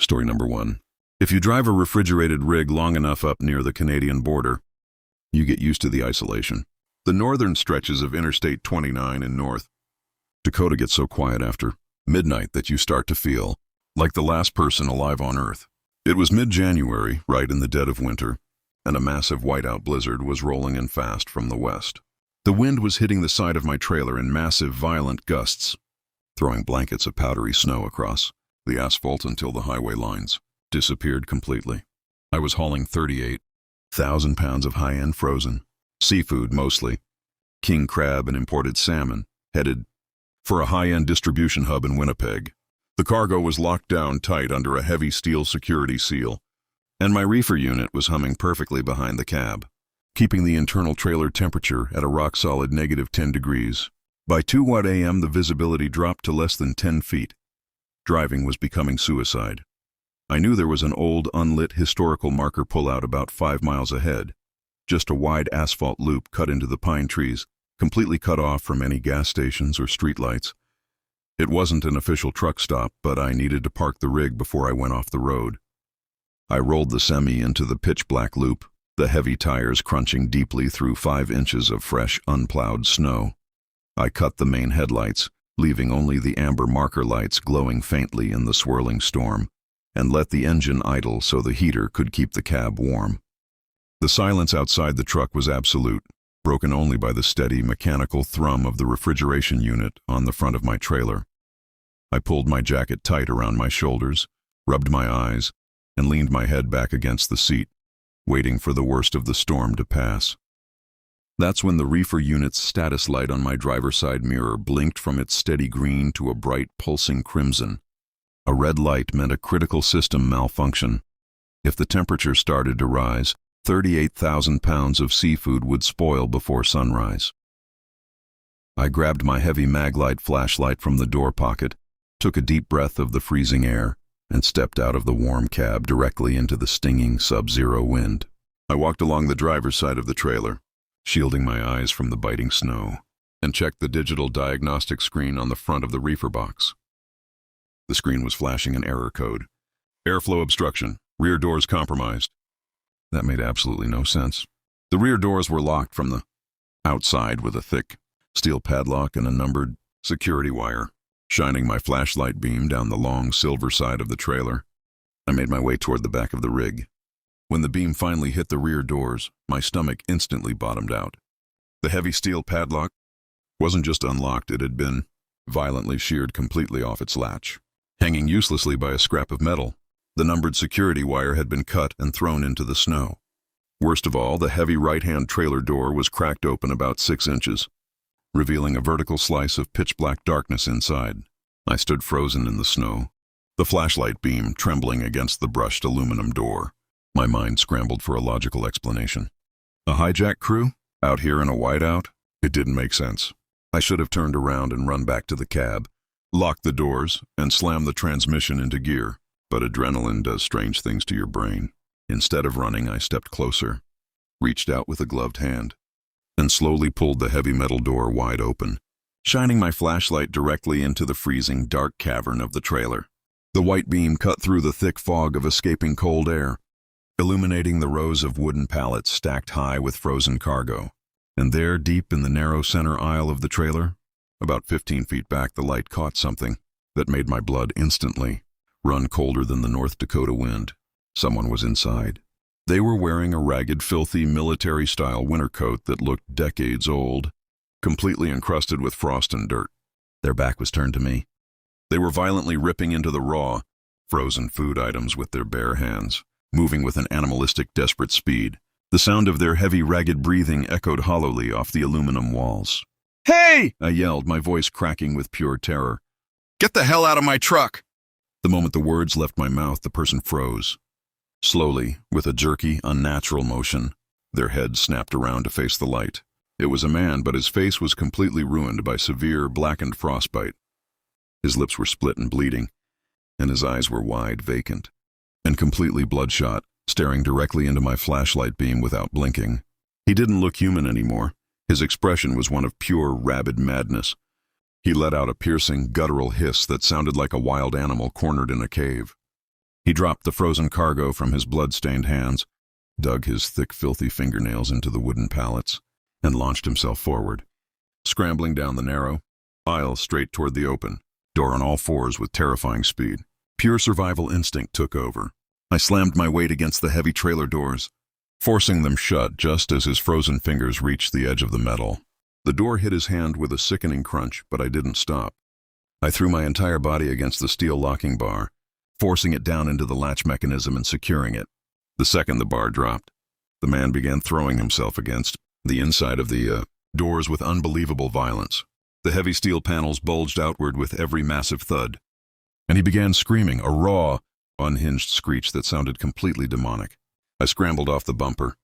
Story number 1. If you drive a refrigerated rig long enough up near the Canadian border, you get used to the isolation. The northern stretches of Interstate 29 in North Dakota get so quiet after midnight that you start to feel like the last person alive on Earth. It was mid-January, right in the dead of winter, and a massive whiteout blizzard was rolling in fast from the west. The wind was hitting the side of my trailer in massive, violent gusts, throwing blankets of powdery snow across the asphalt until the highway lines disappeared completely. I was hauling 38,000 pounds of high-end frozen seafood, mostly king crab and imported salmon, headed for a high-end distribution hub in Winnipeg. The cargo was locked down tight under a heavy steel security seal, and my reefer unit was humming perfectly behind the cab, keeping the internal trailer temperature at a rock-solid -10 degrees. By 2 a.m. the visibility dropped to less than 10 feet. Driving was becoming suicide. I knew there was an old, unlit historical marker pullout about 5 miles ahead, just a wide asphalt loop cut into the pine trees, completely cut off from any gas stations or streetlights. It wasn't an official truck stop, but I needed to park the rig before I went off the road. I rolled the semi into the pitch-black loop, the heavy tires crunching deeply through 5 inches of fresh, unplowed snow. I cut the main headlights, leaving only the amber marker lights glowing faintly in the swirling storm, and let the engine idle so the heater could keep the cab warm. The silence outside the truck was absolute, broken only by the steady mechanical thrum of the refrigeration unit on the front of my trailer. I pulled my jacket tight around my shoulders, rubbed my eyes, and leaned my head back against the seat, waiting for the worst of the storm to pass. That's when the reefer unit's status light on my driver's side mirror blinked from its steady green to a bright, pulsing crimson. A red light meant a critical system malfunction. If the temperature started to rise, 38,000 pounds of seafood would spoil before sunrise. I grabbed my heavy Maglite flashlight from the door pocket, took a deep breath of the freezing air, and stepped out of the warm cab directly into the stinging sub-zero wind. I walked along the driver's side of the trailer, shielding my eyes from the biting snow, and checked the digital diagnostic screen on the front of the reefer box. The screen was flashing an error code. Airflow obstruction, rear doors compromised. That made absolutely no sense. The rear doors were locked from the outside with a thick steel padlock and a numbered security wire. Shining my flashlight beam down the long silver side of the trailer, I made my way toward the back of the rig. When the beam finally hit the rear doors, my stomach instantly bottomed out. The heavy steel padlock wasn't just unlocked, it had been violently sheared completely off its latch. Hanging uselessly by a scrap of metal, the numbered security wire had been cut and thrown into the snow. Worst of all, the heavy right-hand trailer door was cracked open about 6 inches, revealing a vertical slice of pitch-black darkness inside. I stood frozen in the snow, the flashlight beam trembling against the brushed aluminum door. My mind scrambled for a logical explanation. A hijack crew? Out here in a whiteout? It didn't make sense. I should have turned around and run back to the cab, locked the doors, and slammed the transmission into gear. But adrenaline does strange things to your brain. Instead of running, I stepped closer, reached out with a gloved hand, and slowly pulled the heavy metal door wide open, shining my flashlight directly into the freezing, dark cavern of the trailer. The white beam cut through the thick fog of escaping cold air, illuminating the rows of wooden pallets stacked high with frozen cargo. And there, deep in the narrow center aisle of the trailer, about 15 feet back, the light caught something that made my blood instantly run colder than the North Dakota wind. Someone was inside. They were wearing a ragged, filthy, military-style winter coat that looked decades old, completely encrusted with frost and dirt. Their back was turned to me. They were violently ripping into the raw, frozen food items with their bare hands, moving with an animalistic, desperate speed. The sound of their heavy, ragged breathing echoed hollowly off the aluminum walls. "Hey!" I yelled, my voice cracking with pure terror. "Get the hell out of my truck!" The moment the words left my mouth, the person froze. Slowly, with a jerky, unnatural motion, their heads snapped around to face the light. It was a man, but his face was completely ruined by severe, blackened frostbite. His lips were split and bleeding, and his eyes were wide, vacant, and completely bloodshot, staring directly into my flashlight beam without blinking. He didn't look human anymore. His expression was one of pure, rabid madness. He let out a piercing, guttural hiss that sounded like a wild animal cornered in a cave. He dropped the frozen cargo from his blood-stained hands, dug his thick, filthy fingernails into the wooden pallets, and launched himself forward, scrambling down the narrow aisle straight toward the open door on all fours with terrifying speed. Pure survival instinct took over. I slammed my weight against the heavy trailer doors, forcing them shut just as his frozen fingers reached the edge of the metal. The door hit his hand with a sickening crunch, but I didn't stop. I threw my entire body against the steel locking bar, forcing it down into the latch mechanism and securing it. The second the bar dropped, the man began throwing himself against the inside of the doors with unbelievable violence. The heavy steel panels bulged outward with every massive thud, and he began screaming, a raw, unhinged screech that sounded completely demonic. I scrambled off the bumper,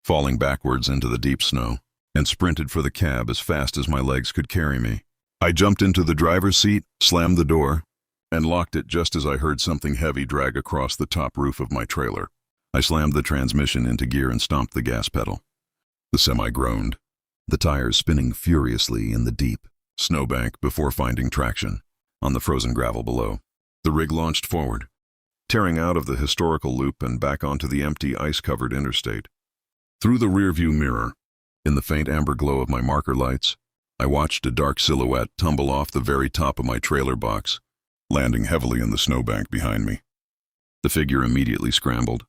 falling backwards into the deep snow, and sprinted for the cab as fast as my legs could carry me. I jumped into the driver's seat, slammed the door, and locked it just as I heard something heavy drag across the top roof of my trailer. I slammed the transmission into gear and stomped the gas pedal. The semi groaned, the tires spinning furiously in the deep snowbank before finding traction on the frozen gravel below. The rig launched forward, tearing out of the historical loop and back onto the empty, ice-covered interstate. Through the rearview mirror, in the faint amber glow of my marker lights, I watched a dark silhouette tumble off the very top of my trailer box, landing heavily in the snowbank behind me. The figure immediately scrambled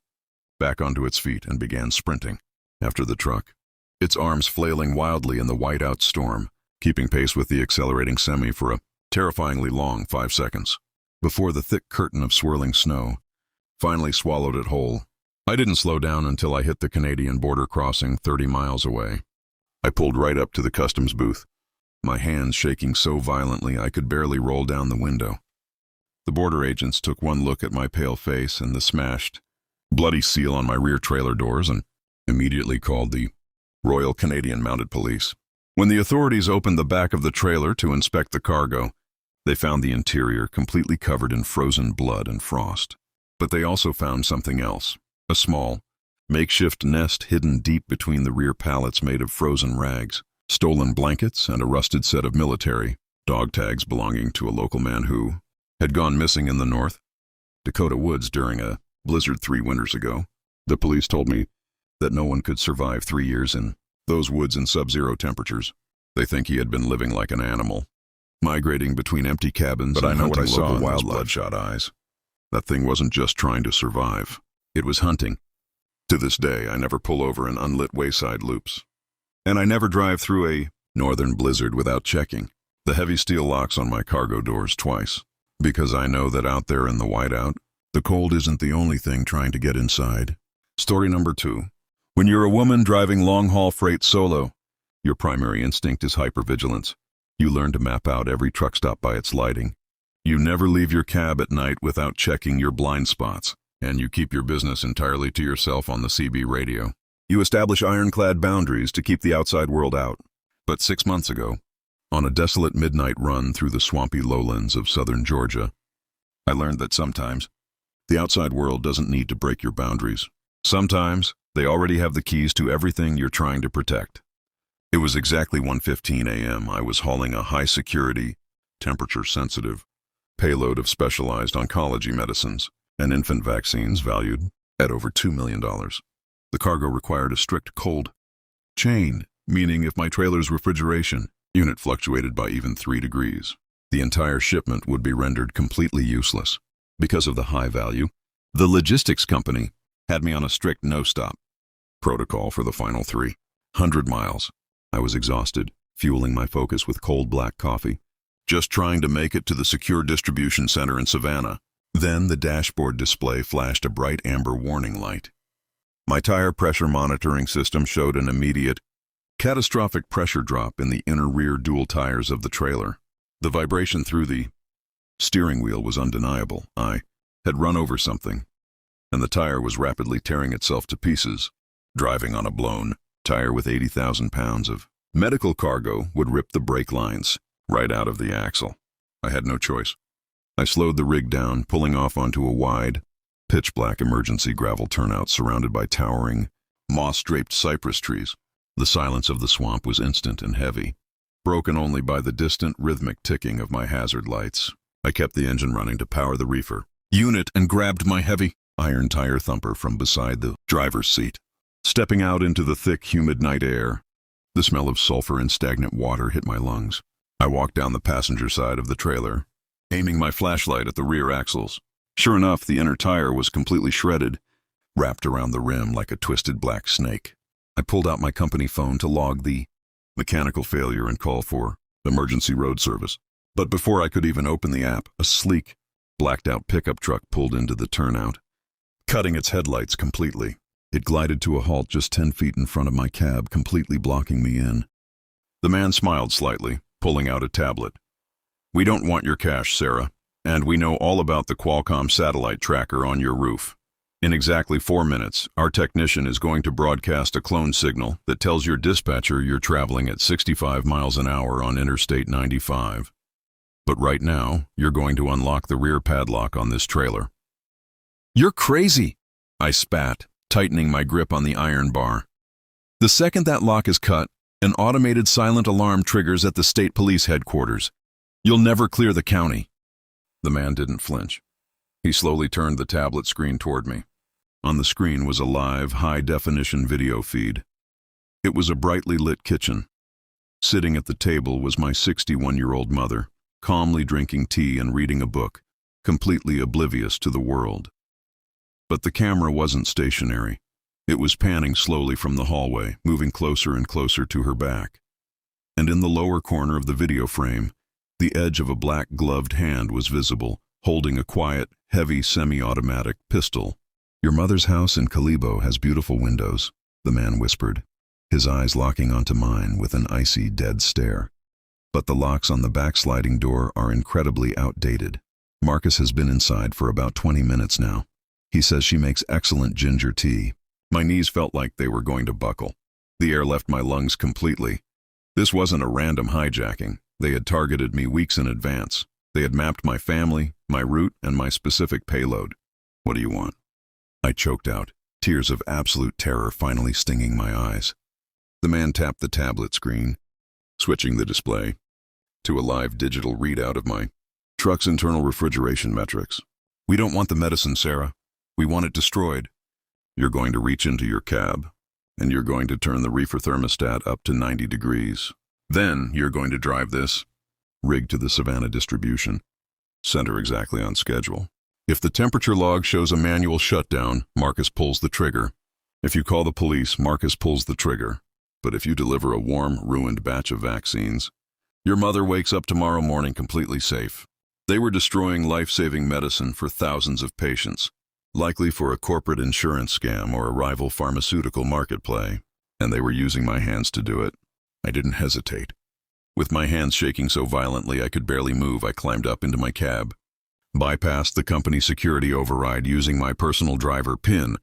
back onto its feet and began sprinting after the truck, its arms flailing wildly in the whiteout storm, keeping pace with the accelerating semi for a terrifyingly long 5 seconds, before the thick curtain of swirling snow finally swallowed it whole. I didn't slow down until I hit the Canadian border crossing 30 miles away. I pulled right up to the customs booth, my hands shaking so violently I could barely roll down the window. The border agents took one look at my pale face and the smashed, bloody seal on my rear trailer doors and immediately called the Royal Canadian Mounted Police. When the authorities opened the back of the trailer to inspect the cargo, they found the interior completely covered in frozen blood and frost. But they also found something else, a small, makeshift nest hidden deep between the rear pallets made of frozen rags, stolen blankets, and a rusted set of military dog tags belonging to a local man who had gone missing in the North Dakota woods during a blizzard 3 winters ago. The police told me that no one could survive 3 years in those woods in sub-zero temperatures. They think he had been living like an animal, migrating between empty cabins, but I know what I saw in those bloodshot eyes. That thing wasn't just trying to survive. It was hunting. To this day, I never pull over in unlit wayside loops. And I never drive through a northern blizzard without checking the heavy steel locks on my cargo doors twice, because I know that out there in the whiteout, the cold isn't the only thing trying to get inside. Story number 2. When you're a woman driving long-haul freight solo, your primary instinct is hypervigilance. You learn to map out every truck stop by its lighting. You never leave your cab at night without checking your blind spots, and you keep your business entirely to yourself on the CB radio. You establish ironclad boundaries to keep the outside world out. But 6 months ago, on a desolate midnight run through the swampy lowlands of southern Georgia, I learned that sometimes the outside world doesn't need to break your boundaries. Sometimes they already have the keys to everything you're trying to protect. It was exactly 1:15 a.m. I was hauling a high-security, temperature-sensitive payload of specialized oncology medicines and infant vaccines valued at over $2 million. The cargo required a strict cold chain, meaning if my trailer's refrigeration unit fluctuated by even 3 degrees, the entire shipment would be rendered completely useless. Because of the high value, the logistics company had me on a strict no-stop protocol for the final 300 miles. I was exhausted, fueling my focus with cold black coffee, just trying to make it to the secure distribution center in Savannah. Then the dashboard display flashed a bright amber warning light. My tire pressure monitoring system showed an immediate, catastrophic pressure drop in the inner rear dual tires of the trailer. The vibration through the steering wheel was undeniable. I had run over something, and the tire was rapidly tearing itself to pieces. Driving on a blown tire with 80,000 pounds of medical cargo would rip the brake lines right out of the axle. I had no choice. I slowed the rig down, pulling off onto a wide, pitch-black emergency gravel turnout surrounded by towering, moss-draped cypress trees. The silence of the swamp was instant and heavy, broken only by the distant, rhythmic ticking of my hazard lights. I kept the engine running to power the reefer, unit and grabbed my heavy iron tire thumper from beside the driver's seat. Stepping out into the thick, humid night air, the smell of sulfur and stagnant water hit my lungs. I walked down the passenger side of the trailer, aiming my flashlight at the rear axles. Sure enough, the inner tire was completely shredded, wrapped around the rim like a twisted black snake. I pulled out my company phone to log the mechanical failure and call for emergency road service. But before I could even open the app, a sleek, blacked-out pickup truck pulled into the turnout, cutting its headlights completely. It glided to a halt just 10 feet in front of my cab, completely blocking me in. The man smiled slightly, pulling out a tablet. "We don't want your cash, Sarah, and we know all about the Qualcomm satellite tracker on your roof. In exactly 4 minutes, our technician is going to broadcast a clone signal that tells your dispatcher you're traveling at 65 miles an hour on Interstate 95. But right now, you're going to unlock the rear padlock on this trailer." "You're crazy," I spat, tightening my grip on the iron bar. "The second that lock is cut, an automated silent alarm triggers at the state police headquarters. You'll never clear the county." The man didn't flinch. He slowly turned the tablet screen toward me. On the screen was a live, high-definition video feed. It was a brightly lit kitchen. Sitting at the table was my 61-year-old mother, calmly drinking tea and reading a book, completely oblivious to the world. But the camera wasn't stationary. It was panning slowly from the hallway, moving closer and closer to her back. And in the lower corner of the video frame, the edge of a black-gloved hand was visible, holding a quiet, heavy semi-automatic pistol. "Your mother's house in Kalibo has beautiful windows," the man whispered, his eyes locking onto mine with an icy, dead stare. "But the locks on the backsliding door are incredibly outdated. Marcus has been inside for about 20 minutes now. He says she makes excellent ginger tea." My knees felt like they were going to buckle. The air left my lungs completely. This wasn't a random hijacking. They had targeted me weeks in advance. They had mapped my family, my route, and my specific payload. "What do you want?" I choked out, tears of absolute terror finally stinging my eyes. The man tapped the tablet screen, switching the display to a live digital readout of my truck's internal refrigeration metrics. "We don't want the medicine, Sarah. We want it destroyed. You're going to reach into your cab, and you're going to turn the reefer thermostat up to 90 degrees. Then you're going to drive this rig to the Savannah distribution center exactly on schedule. If the temperature log shows a manual shutdown, Marcus pulls the trigger. If you call the police, Marcus pulls the trigger. But if you deliver a warm, ruined batch of vaccines, your mother wakes up tomorrow morning completely safe." They were destroying life-saving medicine for thousands of patients, likely for a corporate insurance scam or a rival pharmaceutical market play, and they were using my hands to do it. I didn't hesitate. With my hands shaking so violently I could barely move, I climbed up into my cab, bypassed the company security override using my personal driver PIN,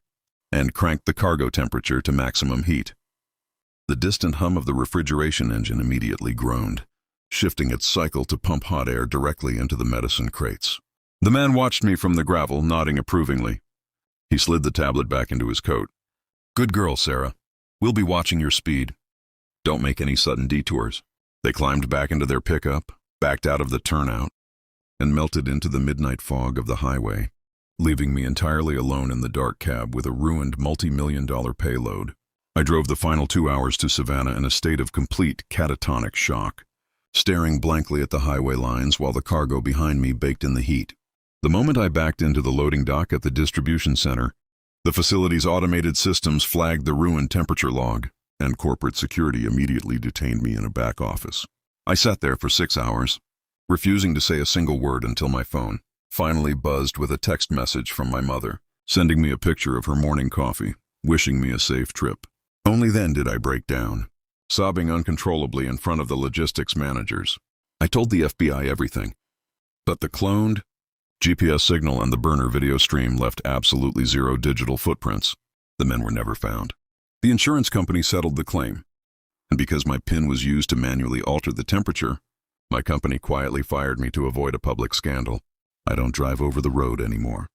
and cranked the cargo temperature to maximum heat. The distant hum of the refrigeration engine immediately groaned, shifting its cycle to pump hot air directly into the medicine crates. The man watched me from the gravel, nodding approvingly. He slid the tablet back into his coat. "Good girl, Sarah. We'll be watching your speed. Don't make any sudden detours." They climbed back into their pickup, backed out of the turnout, and melted into the midnight fog of the highway, leaving me entirely alone in the dark cab with a ruined multi-million-dollar payload. I drove the final 2 hours to Savannah in a state of complete catatonic shock, staring blankly at the highway lines while the cargo behind me baked in the heat. The moment I backed into the loading dock at the distribution center, the facility's automated systems flagged the ruined temperature log, and corporate security immediately detained me in a back office. I sat there for 6 hours, refusing to say a single word until my phone finally buzzed with a text message from my mother, sending me a picture of her morning coffee, wishing me a safe trip. Only then did I break down, sobbing uncontrollably in front of the logistics managers. I told the FBI everything, but the cloned GPS signal and the burner video stream left absolutely zero digital footprints. The men were never found. The insurance company settled the claim, and because my PIN was used to manually alter the temperature, my company quietly fired me to avoid a public scandal. I don't drive over the road anymore.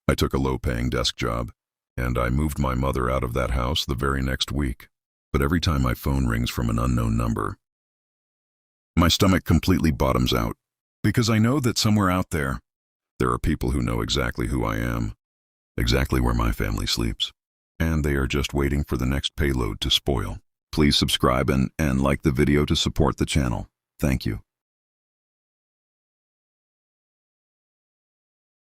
I took a low-paying desk job, and I moved my mother out of that house the very next week. But every time my phone rings from an unknown number, my stomach completely bottoms out, because I know that somewhere out there, There are people who know exactly who I am, exactly where my family sleeps, and they are just waiting for the next payload to spoil. Please subscribe and like the video to support the channel. Thank you.